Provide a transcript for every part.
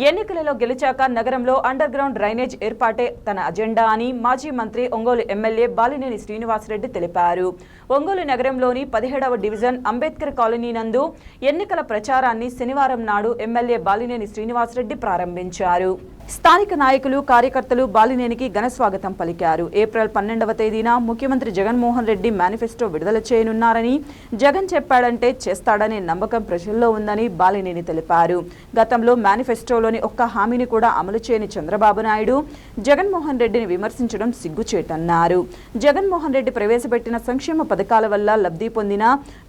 ఎన్నికలలో గెలిచాక నగరంలో under ground drainage ఏర్పాటే తన అజెండా అని మాజీ మంత్రి ఒంగోలు ఎమ్మెల్యే బాలినేని శ్రీనివాసరెడ్డి తెలిపారు. ఒంగోలు నగరంలోని 17వ డివిజన్ అంబేద్కర్ కాలనీ నందు ఎన్నికల ప్రచారాన్ని శనివారం నాడు ఎమ్మెల్యే బాలినేని శ్రీనివాసరెడ్డి ప్రారంభించారు. స్థానిక నాయకులు కార్యకర్తలు బాలినేనికి ఘన స్వాగతం పలికారు. ఏప్రిల్ 12వ తేదీన ముఖ్యమంత్రి జగన్మోహన్ రెడ్డి మేనిఫెస్టో విడుదల చేయనున్నారని, జగన్ చెప్పాడంటే చేస్తాడనే నమ్మకం ప్రజల్లో ఉందని బాలినేని తెలిపారు. గతంలో మేనిఫెస్టోలోని ఒక్క హామీని కూడా అమలు చేయని చంద్రబాబు నాయుడు జగన్మోహన్ రెడ్డిని విమర్శించడం సిగ్గుచేటన్నారు. జగన్మోహన్ రెడ్డి ప్రవేశపెట్టిన సంక్షేమ పథకాల వల్ల లబ్ధి పొందిన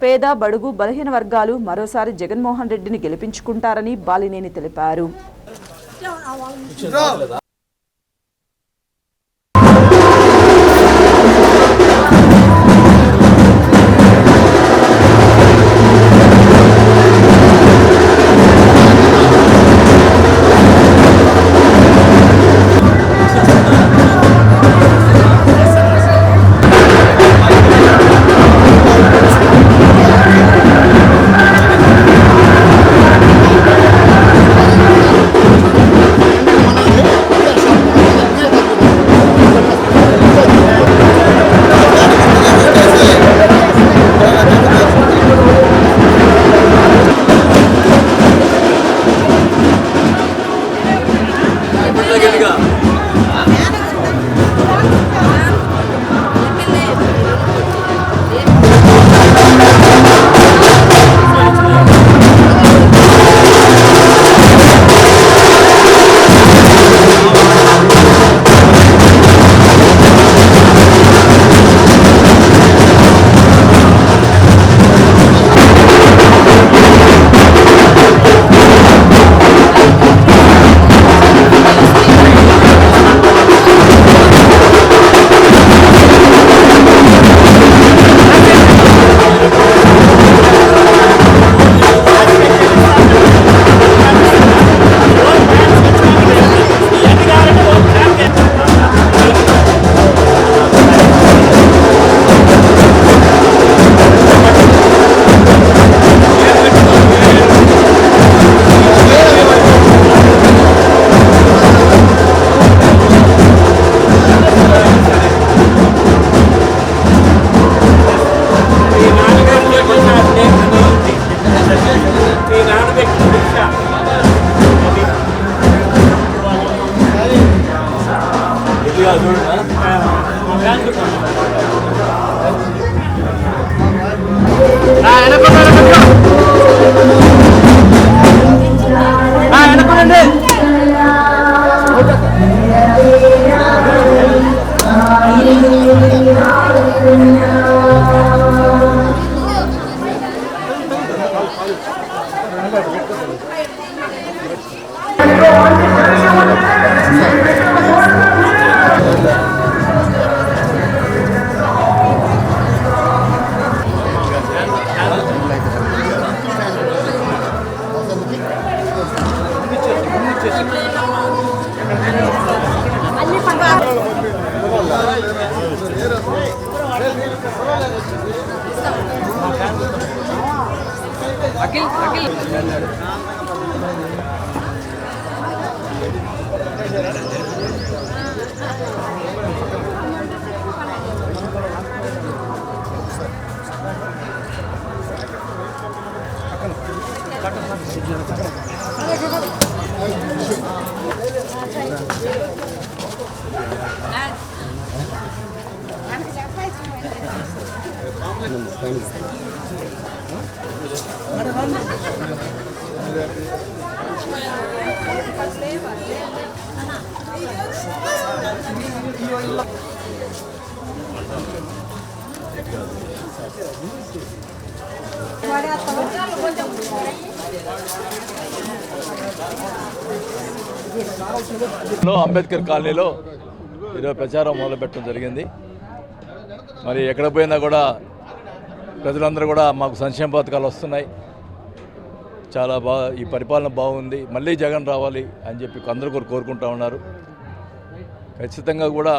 పేద, బడుగు, బలహీన వర్గాలు మరోసారి జగన్మోహన్ రెడ్డిని గెలిపించుకుంటారని బాలినేని తెలిపారు. అంబేద్కర్ కాలనీలో ఈరోజు ప్రచారం మొదలుపెట్టడం జరిగింది. మరి ఎక్కడ పోయినా కూడా ప్రజలందరూ కూడా మాకు సంక్షేమ పథకాలు వస్తున్నాయి, చాలా బాగా ఈ పరిపాలన బాగుంది, మళ్ళీ జగన్ రావాలి అని చెప్పి అందరూ కూడా కోరుకుంటూ ఉన్నారు. ఖచ్చితంగా కూడా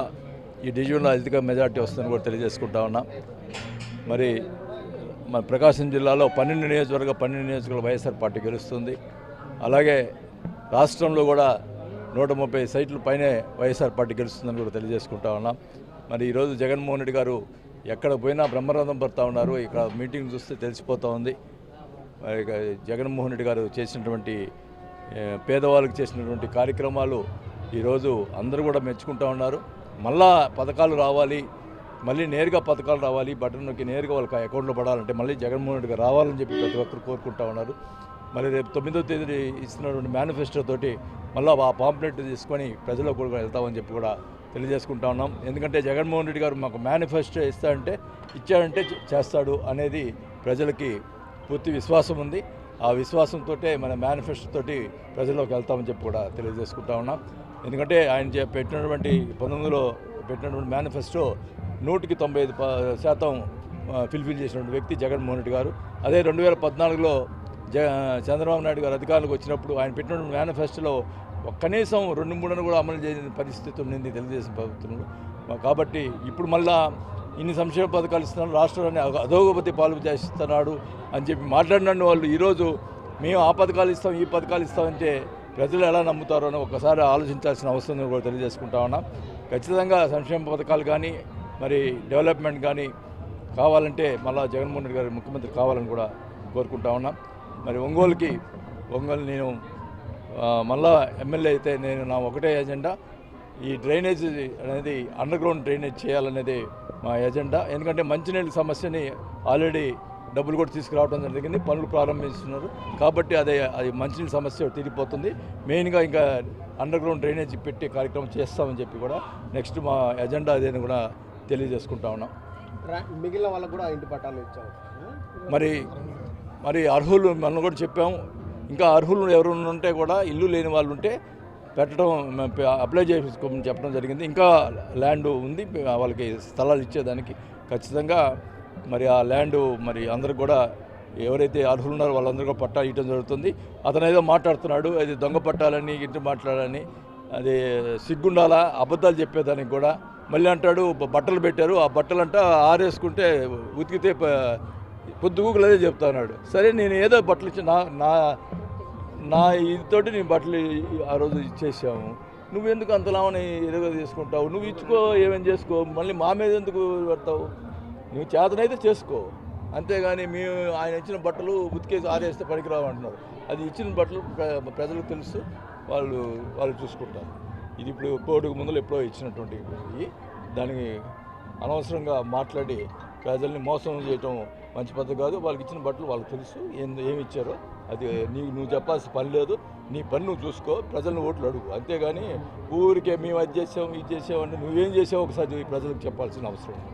ఈ డివిజన్లో అధిక మెజార్టీ వస్తుందని కూడా తెలియజేసుకుంటా ఉన్నాం. మరి మన ప్రకాశం జిల్లాలో 12 నియోజకవర్గాలు వైఎస్ఆర్ పార్టీ గెలుస్తుంది. అలాగే రాష్ట్రంలో కూడా 130 సీట్ల పైనే వైఎస్ఆర్ పార్టీ గెలుస్తుందని కూడా తెలియజేసుకుంటా ఉన్నాం. మరి ఈరోజు జగన్మోహన్ రెడ్డి గారు ఎక్కడ పోయినా బ్రహ్మరథం పడుతూ ఉన్నారు. ఇక్కడ మీటింగ్ చూస్తే తెలిసిపోతూ ఉంది. మరి జగన్మోహన్ రెడ్డి గారు చేసినటువంటి పేదవాళ్ళకి చేసినటువంటి కార్యక్రమాలు ఈరోజు అందరూ కూడా మెచ్చుకుంటూ ఉన్నారు. మళ్ళా పథకాలు రావాలి, మళ్ళీ నేరుగా పథకాలు రావాలి, బటన్ నొక్కి నేరుగా వాళ్ళకి అకౌంట్లో పడాలంటే మళ్ళీ జగన్మోహన్ రెడ్డి గారు రావాలని చెప్పి ప్రతి ఒక్కరు కోరుకుంటా ఉన్నారు. మరి రేపు 9వ తేదీ ఇస్తున్నటువంటి మేనిఫెస్టో తోటి మళ్ళీ ఆ పాంప్లెట్ తీసుకొని ప్రజల్లో కూడా వెళ్తామని చెప్పి కూడా తెలియజేసుకుంటా ఉన్నాం. ఎందుకంటే జగన్మోహన్ రెడ్డి గారు మాకు మేనిఫెస్టో ఇచ్చాడంటే చేస్తాడు అనేది ప్రజలకి పూర్తి విశ్వాసం ఉంది. ఆ విశ్వాసంతో మన మేనిఫెస్టో తోటి ప్రజల్లోకి వెళ్తామని చెప్పి కూడా తెలియజేసుకుంటా ఉన్నాం. ఎందుకంటే ఆయన పెట్టినటువంటి 19లో పెట్టినటువంటి మేనిఫెస్టో 195% ఫిల్ఫిల్ చేసినటువంటి వ్యక్తి జగన్మోహన్ రెడ్డి గారు. అదే 2014లో చంద్రబాబు నాయుడు గారు అధికారులకు వచ్చినప్పుడు ఆయన పెట్టినటువంటి మేనిఫెస్టోలో కనీసం 2-3 కూడా అమలు చేయని పరిస్థితి ఉంది తెలుగుదేశం ప్రభుత్వంలో. కాబట్టి ఇప్పుడు మళ్ళా ఇన్ని సంక్షేమ పథకాలు ఇస్తున్నాడు, రాష్ట్రాన్ని అధోగతి పాలు చేస్తున్నాడు అని చెప్పి మాట్లాడిన వాళ్ళు ఈరోజు మేము ఆ పథకాలు ఇస్తాం ఈ పథకాలు ఇస్తామంటే ప్రజలు ఎలా నమ్ముతారో అని ఒకసారి ఆలోచించాల్సిన అవసరం కూడా తెలియజేసుకుంటా ఉన్నాం. ఖచ్చితంగా సంక్షేమ పథకాలు కానీ మరి డెవలప్మెంట్ కానీ కావాలంటే మళ్ళా జగన్మోహన్ రెడ్డి గారు ముఖ్యమంత్రి కావాలని కూడా కోరుకుంటా ఉన్నాం. మరి ఒంగోలు నేను మళ్ళా ఎమ్మెల్యే అయితే నా ఒకటే ఎజెండా, ఈ డ్రైనేజ్ అనేది అండర్గ్రౌండ్ డ్రైనేజ్ చేయాలనేది మా ఎజెండా. ఎందుకంటే మంచినీళ్ళ సమస్యని ఆల్రెడీ డబ్బులు కూడా తీసుకురావడం జరిగింది, పనులు ప్రారంభిస్తున్నారు. కాబట్టి అది మంచినీళ్ళ సమస్య తీరిపోతుంది. మెయిన్గా ఇంకా అండర్గ్రౌండ్ డ్రైనేజ్ పెట్టే కార్యక్రమం చేస్తామని చెప్పి కూడా నెక్స్ట్ మా ఎజెండా అదేని కూడా తెలియజేసుకుంటా ఉన్నాం. మిగిలిన వాళ్ళకు కూడా ఇంటి పట్టాలు ఇచ్చారు. మరి అర్హులు మనం కూడా చెప్పాము. ఇంకా అర్హులు ఎవరు ఉంటే కూడా ఇల్లు లేని వాళ్ళు ఉంటే పెట్టడం అప్లై చేసుకోమని చెప్పడం జరిగింది. ఇంకా ల్యాండ్ ఉంది వాళ్ళకి స్థలాలు ఇచ్చేదానికి. ఖచ్చితంగా మరి ఆ ల్యాండ్ మరి అందరికి కూడా ఎవరైతే అర్హులు ఉన్నారో వాళ్ళందరూ కూడా పట్టా ఇవ్వడం జరుగుతుంది. అతను ఏదో మాట్లాడుతున్నాడు, అది దొంగ పట్టాలని ఇంటి మాట్లాడాలని, అది సిగ్గుండాలా అబద్ధాలు చెప్పేదానికి కూడా. మళ్ళీ అంటాడు బట్టలు పెట్టారు, ఆ బట్టలు అంట ఆరేసుకుంటే ఉతికితే పొద్దుగూకులు అదే చెప్తున్నాడు. సరే నేను ఏదో బట్టలు ఇచ్చి నా ఇదితోటి నేను బట్టలు ఆ రోజు ఇచ్చేసాము, నువ్వెందుకు అంతలామని ఎదురుగా తీసుకుంటావు? నువ్వు ఇచ్చుకో, ఏమేమి చేసుకో, మళ్ళీ మా మీద ఎందుకు పెడతావు? నువ్వు చేతనైతే చేసుకో, అంతేగాని మేము ఆయన ఇచ్చిన బట్టలు ఉతికేసి ఆరేస్తే పనికిరావు అంటున్నారు. అది ఇచ్చిన బట్టలు ప్రజలకు తెలుసు, వాళ్ళు చూసుకుంటారు. ఇది ఇప్పుడు కోర్టుకు ముందులో ఎప్పుడో ఇచ్చినటువంటి దానికి అనవసరంగా మాట్లాడి ప్రజల్ని మోసం చేయటం మంచి పద్ధతి కాదు. వాళ్ళకి ఇచ్చిన బట్టలు వాళ్ళకి తెలుసు ఏమి ఇచ్చారో, అది నువ్వు చెప్పాల్సిన పని లేదు. నీ పని నువ్వు చూసుకో, ప్రజలను ఓట్లు అడుగు. అంతేగాని ఊరికే మేము అది చేసాం ఇది చేసామంటే నువ్వేం చేసావు ఒకసారి ప్రజలకు చెప్పాల్సిన అవసరం ఉంది.